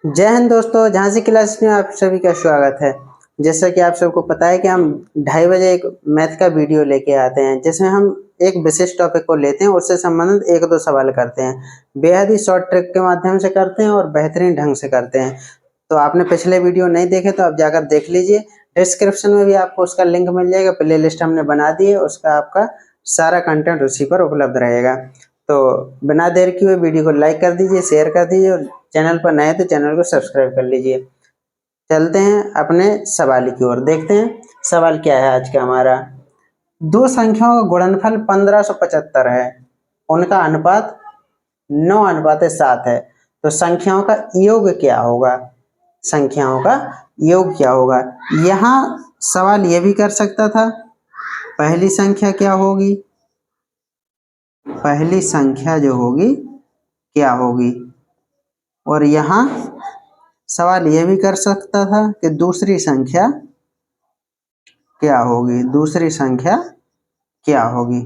जय हिंद दोस्तों, झांसी क्लास में आप सभी का स्वागत है। जैसा कि आप सबको पता है कि हम 2:30 बजे एक मैथ का वीडियो लेके आते हैं, जिसमें हम एक विशेष टॉपिक को लेते हैं, उससे संबंधित 1-2 सवाल करते हैं। बेहद ही शॉर्ट ट्रिक के माध्यम से करते हैं और बेहतरीन ढंग से करते हैं। तो आपने पिछले वीडियो नहीं देखे तो आप जाकर देख लीजिए। डिस्क्रिप्शन में भी आपको उसका लिंक मिल जाएगा। प्ले लिस्ट हमने बना दी है, उसका आपका सारा कंटेंट उसी पर उपलब्ध रहेगा। तो बिना देर किए वीडियो को लाइक कर दीजिए, शेयर कर दीजिए और चैनल पर नए हैं तो चैनल को सब्सक्राइब कर लीजिए। चलते हैं अपने सवाल की ओर, देखते हैं सवाल क्या है आज का हमारा। दो संख्याओं का गुणनफल 1575 है, उनका अनुपात 9:7 है, तो संख्याओं का योग क्या होगा? संख्याओं का योग क्या होगा? यहाँ सवाल ये भी कर सकता था, पहली संख्या क्या होगी, पहली संख्या जो होगी क्या होगी, और यहाँ सवाल यह भी कर सकता था कि दूसरी संख्या क्या होगी, दूसरी संख्या क्या होगी,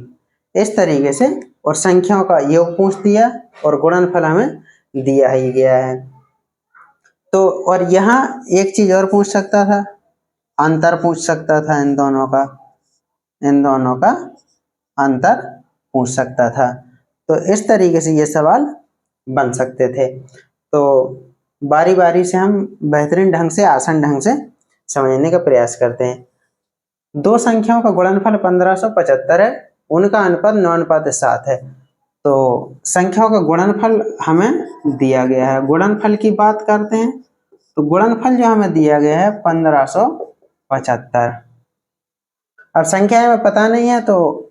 इस तरीके से। और संख्याओं का योग पूछ दिया और गुणनफल हमें दिया ही गया है। तो और यहाँ एक चीज और पूछ सकता था, अंतर पूछ सकता था, इन दोनों का अंतर पूछ सकता था। तो इस तरीके से ये सवाल बन सकते थे। तो बारी बारी से हम बेहतरीन ढंग से, आसान ढंग से समझने का प्रयास करते हैं। दो संख्याओं का गुणनफल 1575 है, उनका अनुपात 9:7 है। तो संख्याओं का गुणनफल हमें दिया गया है। गुणनफल की बात करते हैं तो गुणनफल जो हमें दिया गया है 1575। अब संख्या में पता नहीं है तो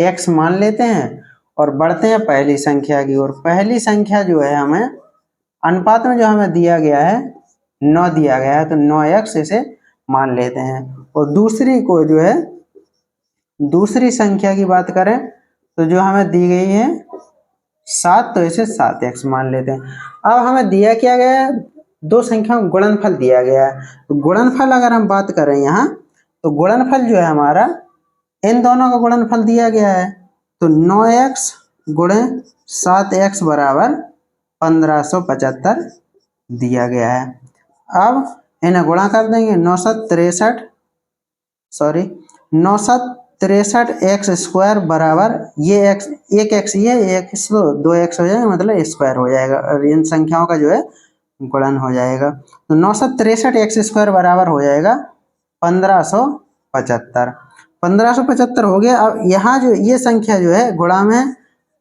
x मान लेते हैं और बढ़ते हैं पहली संख्या की ओर। पहली संख्या जो है हमें अनुपात में जो हमें दिया गया है 9 दिया गया है, तो 9x इसे मान लेते हैं। और दूसरी को जो है, दूसरी संख्या की बात करें तो जो हमें दी गई है 7, तो इसे 7x मान लेते हैं। अब हमें दिया क्या गया है, दो संख्याओं का गुणनफल दिया गया है। तो गुणनफल अगर हम बात करें यहाँ, तो गुणनफल जो है हमारा, इन दोनों का गुणनफल दिया गया है, तो 9x गुणे 7x बराबर 1575 दिया गया है। अब इन्हें गुणा कर देंगे, 963 एक्स स्क्वायर बराबर, ये एक्स, एक एक्स ये, एक एक्स दो एक्स हो जाएगा, मतलब स्क्वायर हो जाएगा और इन संख्याओं का जो है गुणन हो जाएगा। तो 963 एक्स स्क्वायर बराबर हो जाएगा 1575। 1575 हो गया। अब यहाँ जो ये संख्या जो है गुणा में,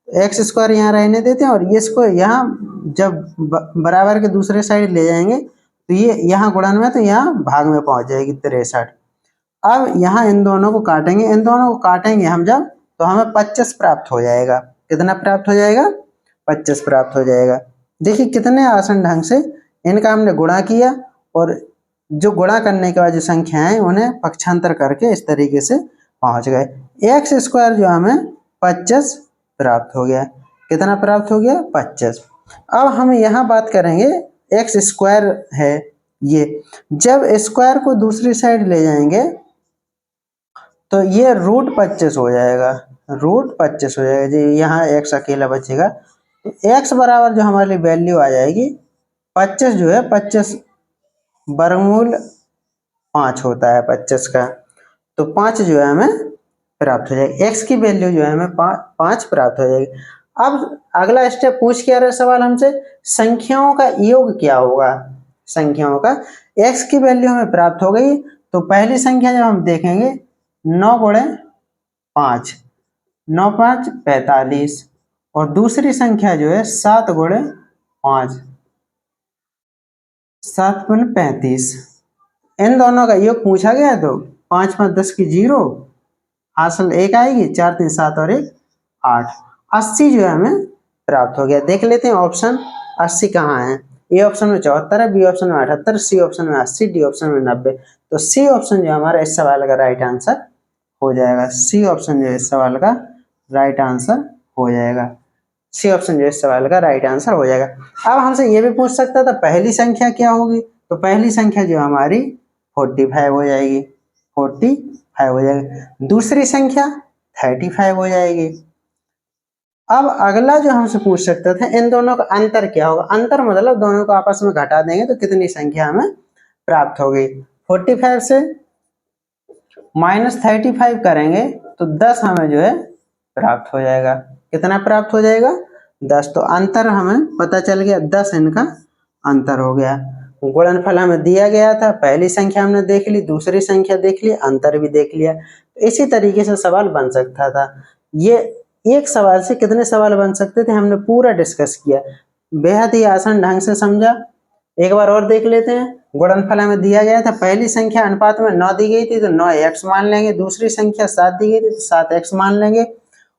एक्स स्क्वायर यहाँ रहने देते हैं और ये इसको यहाँ जब बराबर के दूसरे साइड ले जाएंगे तो ये यहाँ गुणन में, तो यहाँ भाग में पहुंच जाएगी 63। अब यहाँ इन दोनों को काटेंगे, इन दोनों को काटेंगे हम जब, तो हमें 25 प्राप्त हो जाएगा। कितना प्राप्त हो जाएगा? 25 प्राप्त हो जाएगा। देखिए कितने आसान ढंग से इनका हमने गुणा किया और जो गुणा करने के बाद जो संख्याएं उन्हें पक्षांतर करके इस तरीके से पहुंच गए। एक्स स्क्वायर जो हमें 25 प्राप्त हो गया। कितना प्राप्त हो गया? 25। अब हम यहाँ बात करेंगे, एक्स स्क्वायर है ये, जब स्क्वायर को दूसरी साइड ले जाएंगे तो ये √25 हो जाएगा, √25 हो जाएगा जी। यहाँ एक्स अकेला बचेगा, तो एक्स बराबर जो हमारी वैल्यू आ जाएगी 25 जो है, 25 वर्गमूल 5 होता है 25 का, तो 5 जो है हमें प्राप्त हो जाएगी। एक्स की वैल्यू जो है हमें 5 प्राप्त हो जाएगी। अब अगला स्टेप पूछ क्या रहा है सवाल हमसे, संख्याओं का योग क्या होगा? संख्याओं का, एक्स की वैल्यू हमें प्राप्त हो गई, तो पहली संख्या जब हम देखेंगे 9 गुणे 5, 9 5 45, और दूसरी संख्या जो है 7 गुणे 5, 7 गुणे 35। इन दोनों का योग पूछा गया, तो 5 5 10 की 0, हासिल 1 आएगी, 4 3 7 और 1 8, 80 जो है हमें प्राप्त हो गया। देख लेते हैं ऑप्शन 80 कहाँ है। ए ऑप्शन में 74 है, बी ऑप्शन में 78, सी ऑप्शन में 80, डी ऑप्शन में 90। तो सी ऑप्शन जो हमारा इस सवाल का राइट आंसर हो जाएगा। सी ऑप्शन जो इस सवाल का राइट आंसर हो जाएगा। सी ऑप्शन जो इस सवाल का राइट आंसर हो जाएगा। अब हमसे ये भी पूछ सकता था पहली संख्या क्या होगी, तो पहली संख्या जो हमारी 45 हो जाएगी, 45 हो जाएगी। दूसरी संख्या 35 हो जाएगी। अब अगला जो हमसे पूछ सकते थे, इन दोनों का अंतर क्या होगा। अंतर मतलब दोनों को आपस में घटा देंगे तो कितनी संख्या हमें प्राप्त होगी। 45 से -35 करेंगे तो 10 हमें जो है प्राप्त हो जाएगा। कितना प्राप्त हो जाएगा? 10। तो अंतर हमें पता चल गया, 10 इनका अंतर हो गया। गुणनफल हमें दिया गया था, पहली संख्या हमने देख ली, दूसरी संख्या देख ली, अंतर भी देख लिया। तो इसी तरीके से सवाल बन सकता था। ये एक सवाल से कितने सवाल बन सकते थे, हमने पूरा डिस्कस किया, बेहद ही आसान ढंग से समझा। एक बार और देख लेते हैं। गुणनफल हमें दिया गया था, पहली संख्या अनुपात में 9 दी गई थी तो 9x मान लेंगे, दूसरी संख्या 7 दी गई थी तो 7x मान लेंगे।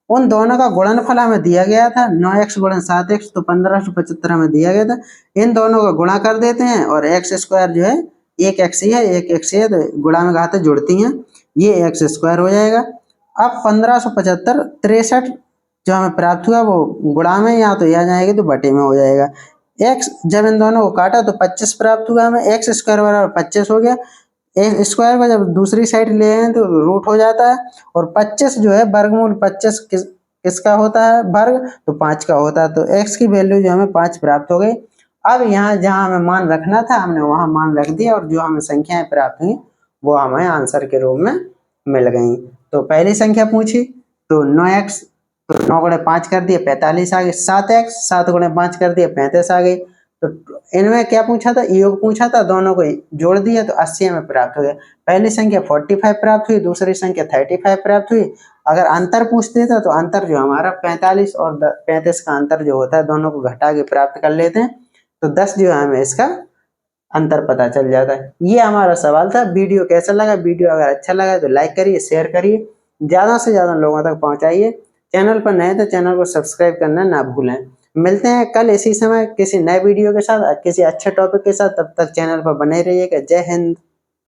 उन दोनों का गुणनफल हमें दिया गया था 9x गुणन 7x, तो 1575 हमें दिया गया था। इन दोनों का गुणा कर देते हैं और एक्स स्क्वायर जो है एक एक्स ही है, एक एक्स ही है, तो गुणा में घातें जुड़ती हैं, ये एक्स स्क्वायर हो जाएगा। अब 1575 63 जो हमें प्राप्त हुआ वो गुणा में या तो आ जाएगी तो बटे में हो जाएगा। एक्स जब इन दोनों को काटा तो 25 प्राप्त हुआ हमें, एक्स स्क्वायर बराबर 25 हो गया। एक्स स्क्वायर को जब दूसरी साइड ले आए तो रूट हो जाता है, और 25 जो है वर्गमूल 25 किसका होता है? वर्ग, तो 5 का होता है। तो एक्स की वैल्यू जो हमें 5 प्राप्त हो गई। अब यहाँ जहाँ हमें मान रखना था हमने वहाँ मान रख दिया, और जो हमें संख्याएं प्राप्त हुई वो हमें आंसर के रूप में मिल गई। तो पहली संख्या पूछी तो 9x, तो 9 गुणे 5 कर दिए 45 आ गए। 7x, 7 गुणे 5 कर दिए 35 आ गई। तो इनमें क्या पूछा था? योग पूछा था, दोनों को जोड़ दिया तो 80 हमें प्राप्त हो गया। पहली संख्या 45 प्राप्त हुई, दूसरी संख्या 35 प्राप्त हुई। अगर अंतर पूछ देता तो अंतर जो हमारा 45 और 35 का अंतर जो होता है दोनों को घटा के प्राप्त कर लेते हैं, तो 10 जो है हमें इसका अंतर पता चल जाता है। ये हमारा सवाल था। वीडियो कैसा लगा? वीडियो अगर अच्छा लगा तो लाइक करिए, शेयर करिए, ज़्यादा से ज़्यादा लोगों तक पहुँचाइए। चैनल पर नए तो चैनल को सब्सक्राइब करना ना भूलें। मिलते हैं कल इसी समय किसी नए वीडियो के साथ, किसी अच्छे टॉपिक के साथ। तब तक चैनल पर बने रहिएगा। जय हिंद।